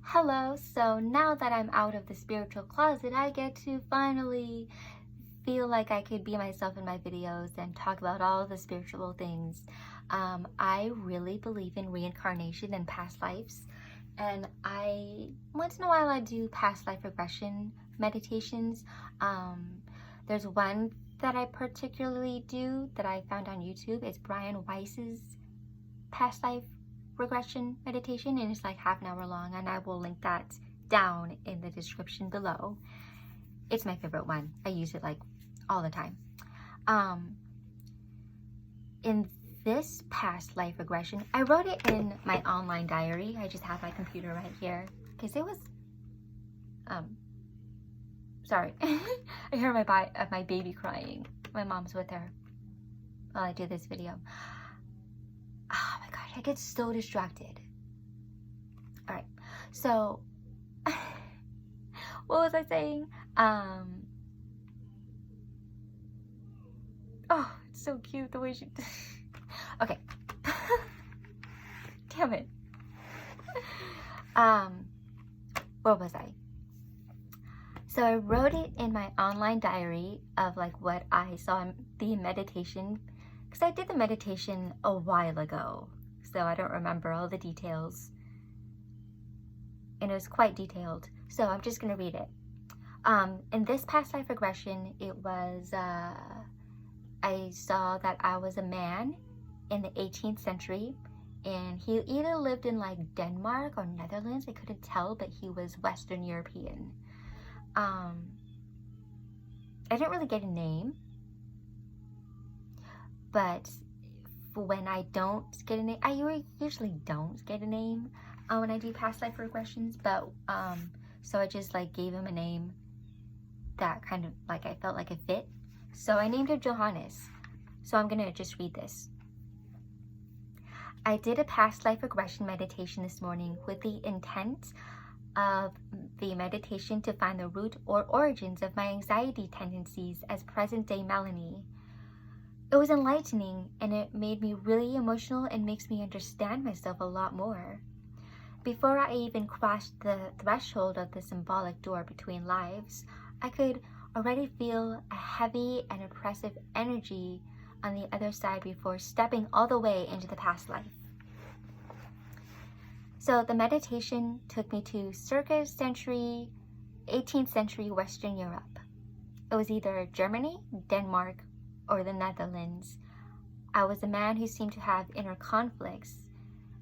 Hello, so now that I'm out of the spiritual closet, I get to finally feel like I could be myself in my videos and talk about all the spiritual things. I really believe in reincarnation and past lives, and once in a while I do past life regression meditations. There's one that I particularly do that I found on YouTube. It's Brian Weiss's past life regression meditation, and it's like half an hour long, and I will link that down in the description below. It's my favorite one. I use it like all the time. In this past life regression, I wrote it in my online diary. I just have my computer right here because it was sorry. I hear my baby crying. My mom's with her while I do this video. Oh my gosh, I get so distracted. All right, so what was I saying? Oh, it's so cute the way she okay. Damn it. Where was I? So I wrote it in my online diary of like what I saw in the meditation, because I did the meditation a while ago, so I don't remember all the details, and it was quite detailed, so I'm just gonna read it. In this past life regression, it was I saw that I was a man in the 18th century, and he either lived in like Denmark or Netherlands, I couldn't tell, but he was Western European. I didn't really get a name, but when I don't get a name, I usually don't get a name when I do past life regressions, but so I just like gave him a name that kind of like I felt like it fit. So I named him Johannes. So I'm gonna just read this. I did a past life regression meditation this morning with the intent of the meditation to find the root or origins of my anxiety tendencies as present-day Melanie. It was enlightening, and it made me really emotional and makes me understand myself a lot more. Before I even crossed the threshold of the symbolic door between lives, I could already feel a heavy and oppressive energy on the other side before stepping all the way into the past life. So the meditation took me to circa 18th century Western Europe. It was either Germany, Denmark, or the Netherlands. I was a man who seemed to have inner conflicts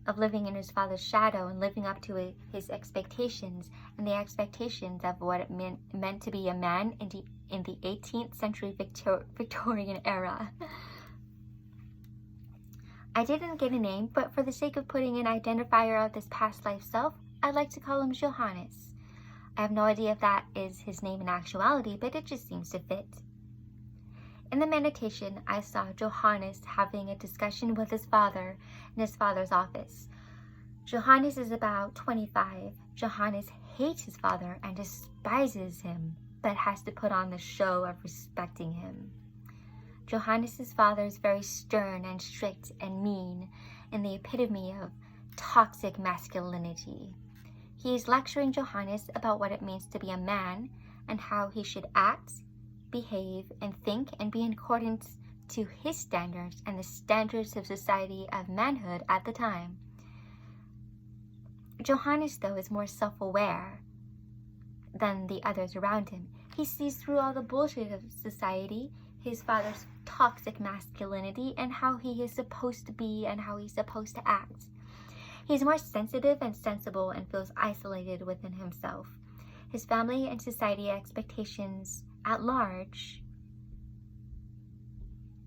of living in his father's shadow and living up to his expectations and the expectations of what it meant to be a man in the 18th century Victorian era. I didn't get a name, but for the sake of putting an identifier of this past life self, I'd like to call him Johannes. I have no idea if that is his name in actuality, but it just seems to fit. In the meditation, I saw Johannes having a discussion with his father in his father's office. Johannes is about 25. Johannes hates his father and despises him, but has to put on the show of respecting him. Johannes' father is very stern and strict and mean, and the epitome of toxic masculinity. He is lecturing Johannes about what it means to be a man and how he should act, behave, and think and be in accordance to his standards and the standards of society of manhood at the time. Johannes, though, is more self-aware than the others around him. He sees through all the bullshit of society, his father's toxic masculinity, and how he is supposed to be and how he's supposed to act. He's more sensitive and sensible and feels isolated within himself. His family and society expectations at large,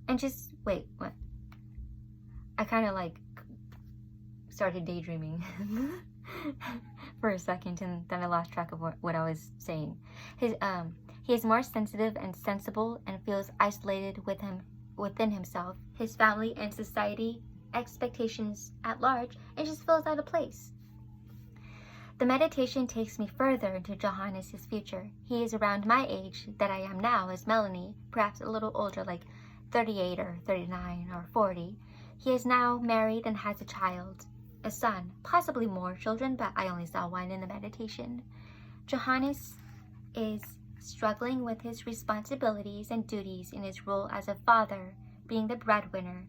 and just, wait, what? I kind of like started daydreaming for a second, and then I lost track of what I was saying. He is more sensitive and sensible and feels isolated within himself, his family and society expectations at large, and just feels out of place. The meditation takes me further into Johannes' future. He is around my age that I am now as Melanie, perhaps a little older, like 38 or 39 or 40. He is now married and has a child. a son, possibly more children, but I only saw one in the meditation. Johannes is struggling with his responsibilities and duties in his role as a father, being the breadwinner.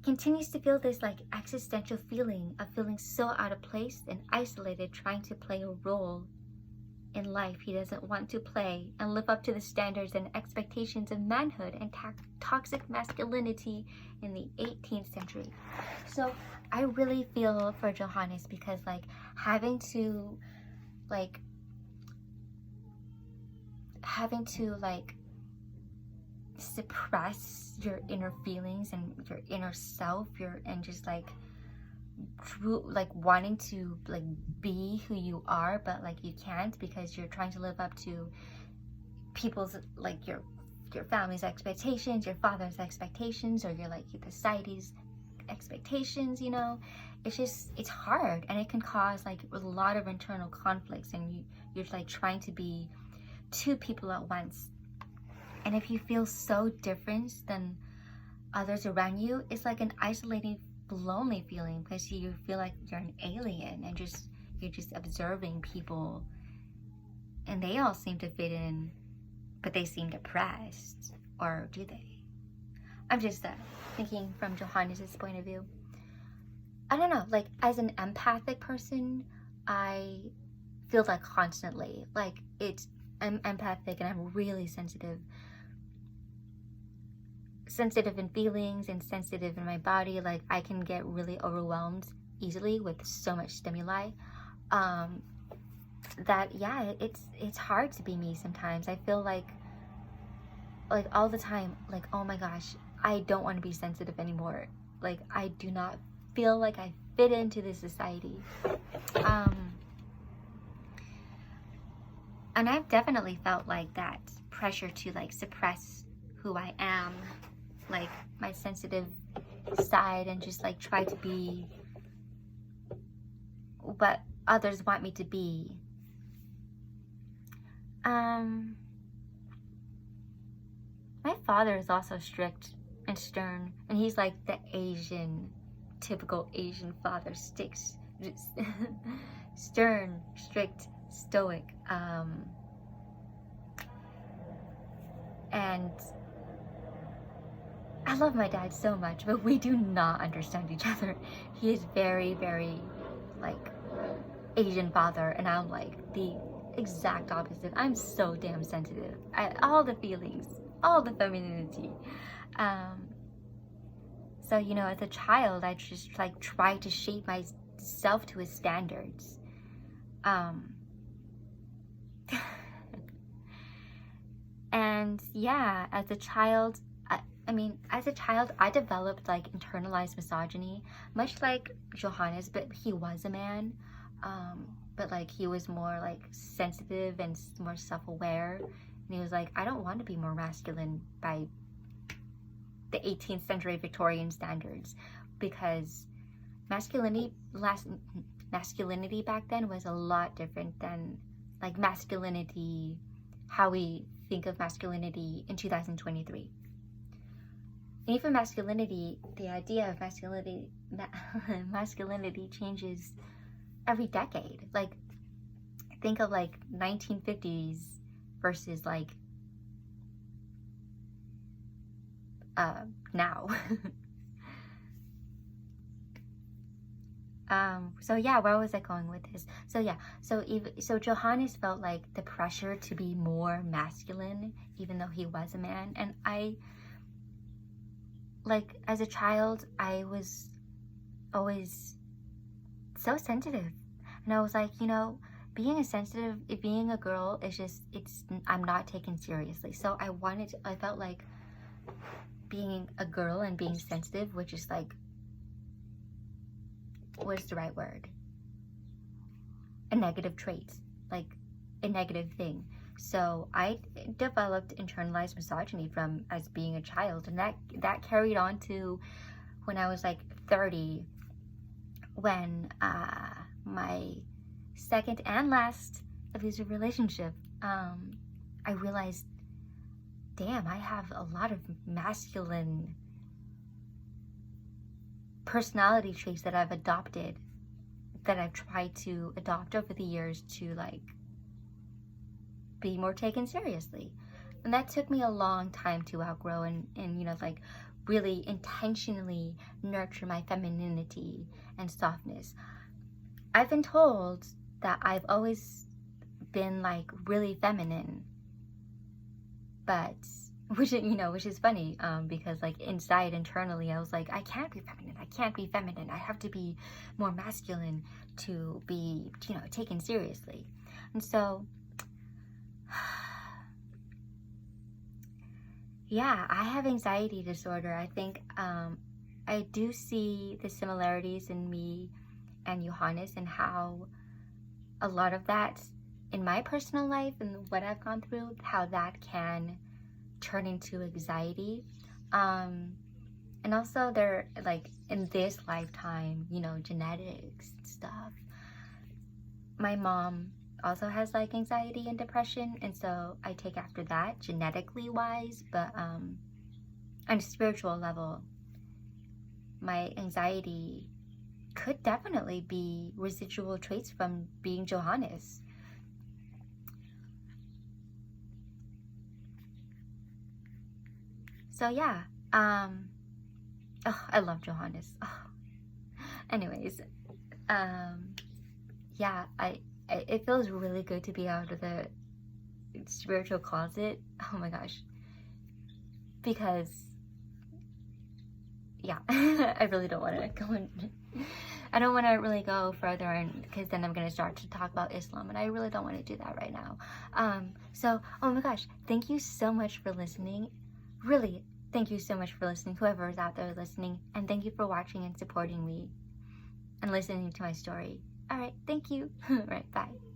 Continues to feel this like existential feeling of feeling so out of place and isolated, trying to play a role in life he doesn't want to play and live up to the standards and expectations of manhood and toxic masculinity in the 18th century. So I really feel for Johannes, because like having to suppress your inner feelings and your inner self, and just like wanting to like be who you are, but like you can't because you're trying to live up to people's like your family's expectations, your father's expectations, or your like the society's expectations, you know. It's hard, and it can cause like a lot of internal conflicts, and you're like trying to be two people at once. And if you feel so different than others around you, it's like an isolating, lonely feeling, because you feel like you're an alien and you're just observing people, and they all seem to fit in, but they seem depressed, or do they? I'm just thinking from Johannes' point of view. I don't know, like as an empathic person, I feel that constantly. Like I'm empathic and I'm really sensitive in feelings and sensitive in my body. Like I can get really overwhelmed easily with so much stimuli. It's hard to be me sometimes. I feel like all the time, like, oh my gosh, I don't want to be sensitive anymore. Like I do not feel like I fit into this society. And I've definitely felt like that pressure to like suppress who I am, like my sensitive side, and just like try to be what others want me to be. My father is also strict and stern, and he's like the typical Asian father, stern, strict, stoic, and I love my dad so much, but we do not understand each other. He is very, very like Asian father, and I'm like the exact opposite. I'm so damn sensitive. All the feelings, all the femininity. So, you know, as a child, I just like tried to shape myself to his standards. And yeah, as a child, I developed like internalized misogyny, much like Johannes, but he was a man. But like he was more like sensitive and more self-aware, and he was like, I don't want to be more masculine by the 18th century Victorian standards, because masculinity back then was a lot different than like masculinity, how we think of masculinity in 2023. And even masculinity, the idea of masculinity changes every decade. Like think of like 1950s versus like now. So yeah, where was I going with this? So yeah, so Johannes felt like the pressure to be more masculine, even though he was a man. And I, like, as a child, I was always so sensitive, and I was like, you know, being a girl is just, I'm not taken seriously. So I felt like being a girl and being sensitive, which is like, what's the right word? A negative trait, like a negative thing. So I developed internalized misogyny as being a child, and that carried on to when I was like 30, when my second and last abusive relationship, I realized, damn, I have a lot of masculine personality traits that I've adopted, that I've tried to adopt over the years to like be more taken seriously. And that took me a long time to outgrow and you know, like really intentionally nurture my femininity and softness. I've been told that I've always been like really feminine, but which is funny, because like internally I was like, I can't be feminine, I have to be more masculine to be, you know, taken seriously. And so yeah, I have anxiety disorder. I think I do see the similarities in me and Johannes, and how a lot of that in my personal life and what I've gone through, how that can turn into anxiety. And also there, like in this lifetime, you know, genetics and stuff. My mom also has like anxiety and depression, and so I take after that genetically wise, but on a spiritual level, my anxiety could definitely be residual traits from being Johannes. So yeah, oh, I love Johannes. Oh. Anyways, yeah, it feels really good to be out of the spiritual closet. Oh my gosh, because yeah, I really don't want to go in. I don't want to really go further, and because then I'm going to start to talk about Islam, and I really don't want to do that right now. So, oh my gosh, thank you so much for listening. Really, thank you so much for listening, whoever is out there listening, and thank you for watching and supporting me and listening to my story. All right, thank you. All right, bye.